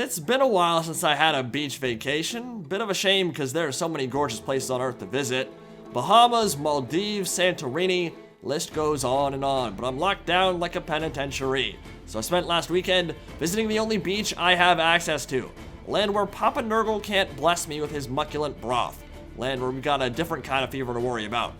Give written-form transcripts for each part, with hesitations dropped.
It's been a while since I had a beach vacation. Bit of a shame because there are so many gorgeous places on Earth to visit. Bahamas, Maldives, Santorini, list goes on and on, but I'm locked down like a penitentiary. So I spent last weekend visiting the only beach I have access to. Land where Papa Nurgle can't bless me with his mucculent broth. Land where we've got a different kind of fever to worry about.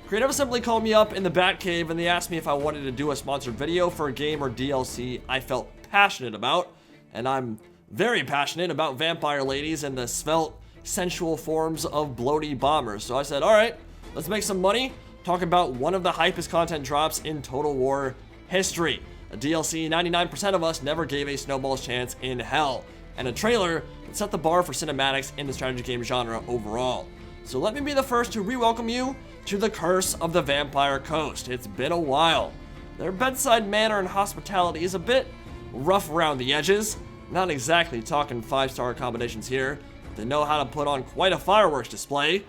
Creative Assembly called me up in the Batcave and they asked me if I wanted to do a sponsored video for a game or DLC I felt passionate about. And I'm very passionate about vampire ladies and the svelte, sensual forms of bloaty bombers. So I said, alright, let's make some money. Talk about one of the hypest content drops in Total War history. A DLC 99% of us never gave a snowball's chance in hell. And a trailer that set the bar for cinematics in the strategy game genre overall. So let me be the first to re-welcome you to the Curse of the Vampire Coast. It's been a while. Their bedside manner and hospitality is a bit rough around the edges. Not exactly talking 5-star accommodations here. They know how to put on quite a fireworks display.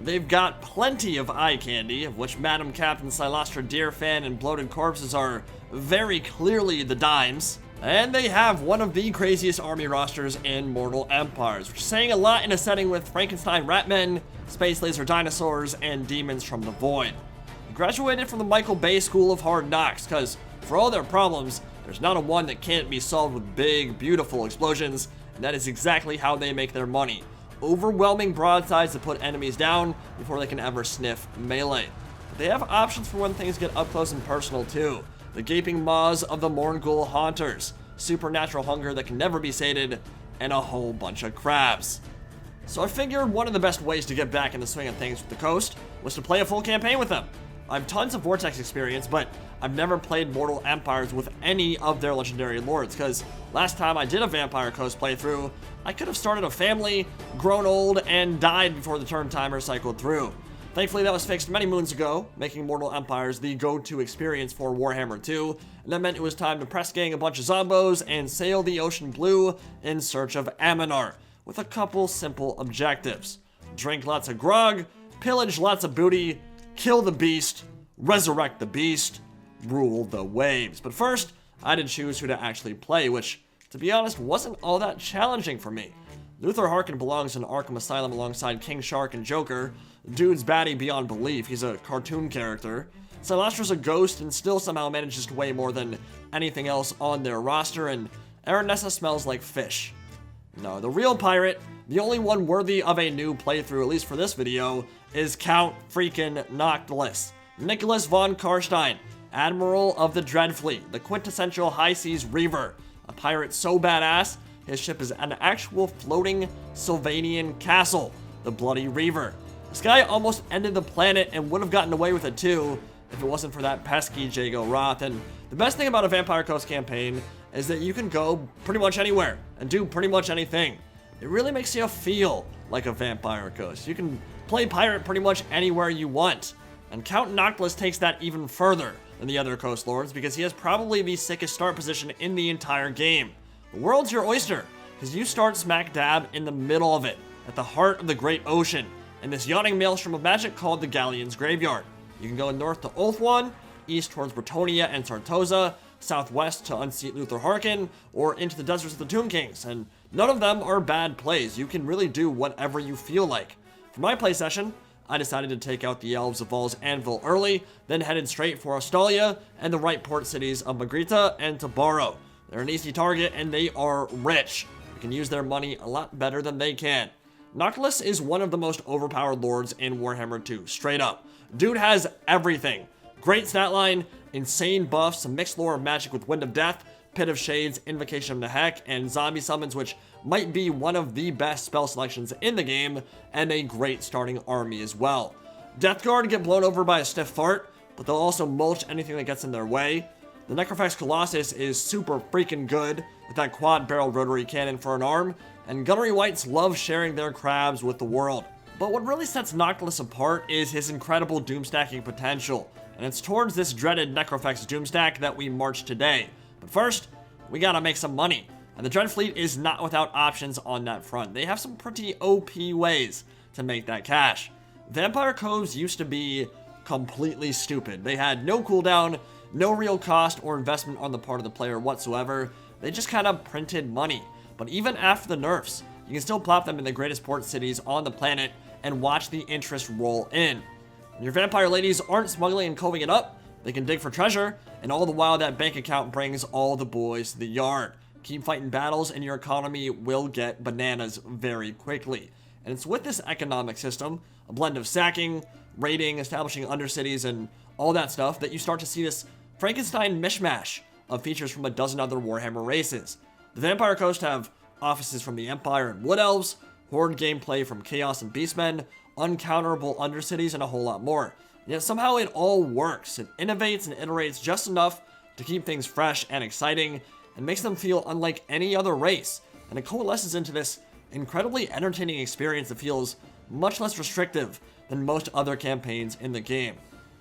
They've got plenty of eye candy, of which Madam Captain Silastra Deerfan and bloated corpses are very clearly the dimes. And they have one of the craziest army rosters in Mortal Empires, which is saying a lot in a setting with Frankenstein ratmen, space laser dinosaurs, and demons from the void. Graduated from the Michael Bay School of Hard Knocks, because for all their problems, there's not a one that can't be solved with big, beautiful explosions, and that is exactly how they make their money. Overwhelming broadsides to put enemies down before they can ever sniff melee. But they have options for when things get up close and personal too. The gaping maws of the Morngul Haunters, supernatural hunger that can never be sated, and a whole bunch of crabs. So I figured one of the best ways to get back in the swing of things with the coast was to play a full campaign with them. I have tons of Vortex experience, but I've never played Mortal Empires with any of their legendary lords, because last time I did a Vampire Coast playthrough, I could have started a family, grown old, and died before the turn timer cycled through. Thankfully that was fixed many moons ago, making Mortal Empires the go-to experience for Warhammer 2, and that meant it was time to press gang a bunch of zombos and sail the ocean blue in search of Aminar, with a couple simple objectives. Drink lots of grog, pillage lots of booty, kill the beast, resurrect the beast, rule the waves. But first, I had to choose who to actually play, which, to be honest, wasn't all that challenging for me. Luther Harkin belongs in Arkham Asylum alongside King Shark and Joker. Dude's batty beyond belief, he's a cartoon character. Silastra's a ghost and still somehow manages to weigh more than anything else on their roster, and Aranessa smells like fish. No, the real pirate, the only one worthy of a new playthrough, at least for this video, is Count freaking Noctilus. Nicholas von Karstein, Admiral of the Dreadfleet, the quintessential high seas reaver. A pirate so badass, his ship is an actual floating Sylvanian castle, the Bloody Reaver. This guy almost ended the planet and would have gotten away with it too, if it wasn't for that pesky Jago Roth. And the best thing about a Vampire Coast campaign is that you can go pretty much anywhere and do pretty much anything. It really makes you feel like a Vampire Coast. You can play pirate pretty much anywhere you want. And Count Noctilus takes that even further than the other Coast Lords because he has probably the sickest start position in the entire game. The world's your oyster, because you start smack dab in the middle of it, at the heart of the great ocean, in this yawning maelstrom of magic called the Galleon's Graveyard. You can go north to Ulthuan, east towards Bretonnia and Sartosa, southwest to unseat Luther Harkin, or into the deserts of the Tomb Kings, and none of them are bad plays. You can really do whatever you feel like. For my play session, I decided to take out the Elves of Val's Anvil early, then headed straight for Australia and the right port cities of Magritta and Tabaro. They're an easy target and they are rich. You can use their money a lot better than they can. Noctilus is one of the most overpowered lords in Warhammer 2, straight up. Dude has everything. Great stat line, insane buffs, some mixed lore of magic with Wind of Death, Pit of Shades, Invocation of Nehek, and zombie summons, which might be one of the best spell selections in the game, and a great starting army as well. Death Guard get blown over by a stiff fart, but they'll also mulch anything that gets in their way. The Necrofax Colossus is super freaking good, with that quad-barreled rotary cannon for an arm, and Gunnery Wights love sharing their crabs with the world. But what really sets Noctilus apart is his incredible doomstacking potential, and it's towards this dreaded Necrofex doomstack that we march today. But first, we gotta make some money, and the Dread Fleet is not without options on that front. They have some pretty OP ways to make that cash. Vampire Coves used to be completely stupid. They had no cooldown, no real cost or investment on the part of the player whatsoever. They just kind of printed money. But even after the nerfs, you can still plop them in the greatest port cities on the planet and watch the interest roll in. When your vampire ladies aren't smuggling and coving it up, they can dig for treasure, and all the while that bank account brings all the boys to the yard. Keep fighting battles and your economy will get bananas very quickly. And it's with this economic system, a blend of sacking, raiding, establishing undercities, and all that stuff, that you start to see this Frankenstein mishmash of features from a dozen other Warhammer races. The Vampire Coast have offices from the Empire and Wood Elves, horde gameplay from Chaos and Beastmen, uncounterable undercities, and a whole lot more. Yet somehow it all works. It innovates and iterates just enough to keep things fresh and exciting, and makes them feel unlike any other race. And it coalesces into this incredibly entertaining experience that feels much less restrictive than most other campaigns in the game.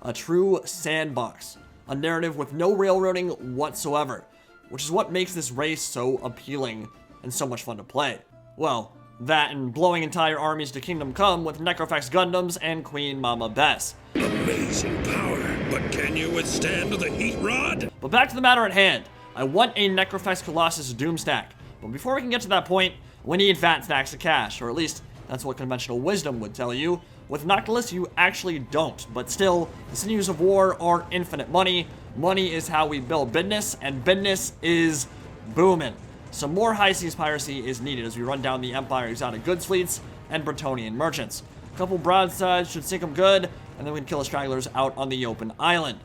A true sandbox. A narrative with no railroading whatsoever, which is what makes this race so appealing and so much fun to play. Well, that and blowing entire armies to Kingdom Come with Necrofex Gundams and Queen Mama Bess. Amazing power, but can you withstand the heat rod? But back to the matter at hand. I want a Necrofex Colossus Doomstack. But before we can get to that point, we need fat stacks of cash, or at least that's what conventional wisdom would tell you. With Noctilus, you actually don't, but still, the sinews of war are infinite money. Money is how we build business, and business is booming. Some more high seas piracy is needed as we run down the Empire exotic goods fleets and Bretonnian merchants. A couple broadsides should sink them good, and then we can kill the stragglers out on the open island.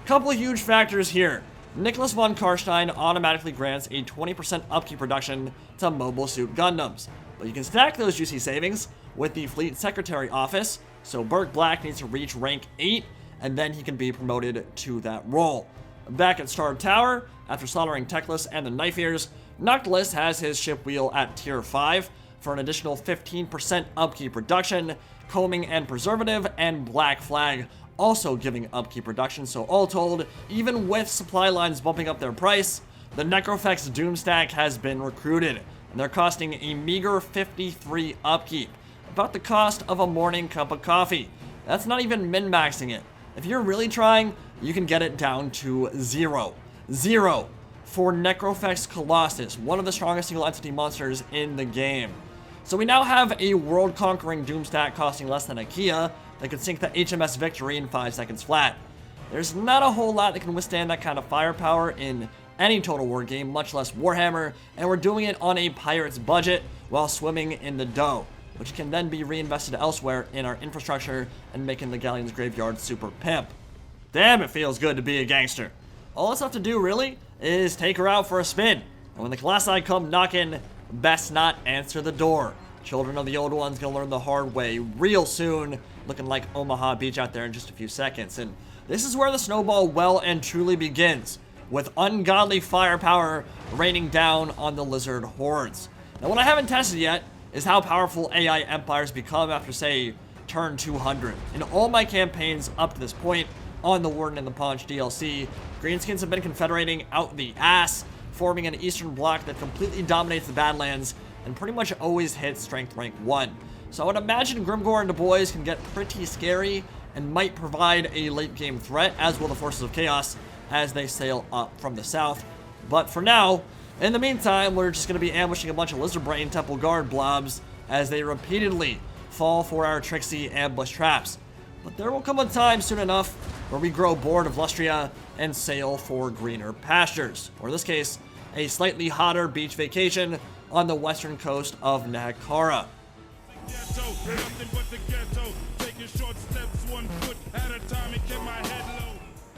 Couple of huge factors here. Nicholas von Karstein automatically grants a 20% upkeep reduction to Mobile Suit Gundams, but you can stack those juicy savings with the Fleet Secretary office, so Burke Black needs to reach rank 8, and then he can be promoted to that role. Back at Star Tower, after slaughtering Teclis and the Knife Ears, Noctilus has his ship wheel at tier 5 for an additional 15% upkeep reduction, combing and preservative, and Black Flag also giving upkeep reduction. So all told, even with supply lines bumping up their price, the Necrofex Doomstack has been recruited, and they're costing a meager 53 upkeep, about the cost of a morning cup of coffee. That's not even min-maxing it. If you're really trying, you can get it down to 0. 0 for Necrofex Colossus, one of the strongest single entity monsters in the game. So we now have a world-conquering Doomstack costing less than a Kia that could sink the HMS Victory in 5 seconds flat. There's not a whole lot that can withstand that kind of firepower in any Total War game, much less Warhammer, and we're doing it on a pirate's budget while swimming in the dough, which can then be reinvested elsewhere in our infrastructure and making the Galleon's Graveyard super pimp. Damn, it feels good to be a gangster. All us have to do, really, is take her out for a spin. And when the Colossi come knocking, best not answer the door. Children of the old ones gonna learn the hard way real soon, looking like Omaha Beach out there in just a few seconds. And this is where the snowball well and truly begins, with ungodly firepower raining down on the lizard hordes. Now, what I haven't tested yet is how powerful AI empires become after, say, turn 200. In all my campaigns up to this point, on the Warden and the Paunch DLC, Greenskins have been confederating out the ass, forming an eastern bloc that completely dominates the Badlands and pretty much always hits strength rank 1. So I would imagine Grimgor and Du Bois can get pretty scary and might provide a late game threat, as will the Forces of Chaos as they sail up from the south. But for now, in the meantime, we're just going to be ambushing a bunch of Lizard Brain Temple Guard blobs as they repeatedly fall for our tricksy ambush traps. But there will come a time soon enough where we grow bored of Lustria and sail for greener pastures, or in this case, a slightly hotter beach vacation on the western coast of Nakara.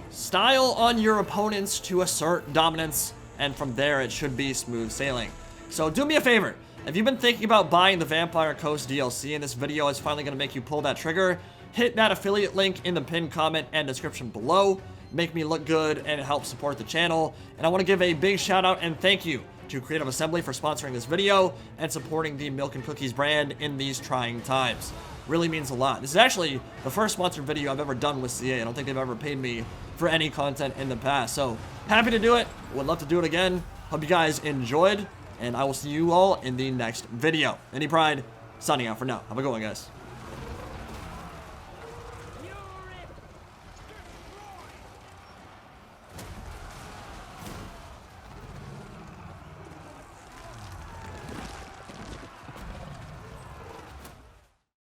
Style on your opponents to assert dominance, and from there it should be smooth sailing. So do me a favor, if you've been thinking about buying the Vampire Coast DLC and this video is finally going to make you pull that trigger, hit that affiliate link in the pinned comment and description below. Make me look good and help support the channel. And I want to give a big shout out and thank you to Creative Assembly for sponsoring this video and supporting the Milk and Cookies brand in these trying times. really means a lot. This is actually the first sponsored video I've ever done with CA. I don't think they've ever paid me for any content in the past. So happy to do it. Would love to do it again. Hope you guys enjoyed, and I will see you all in the next video. Any Pride, signing out for now. Have a good one, guys.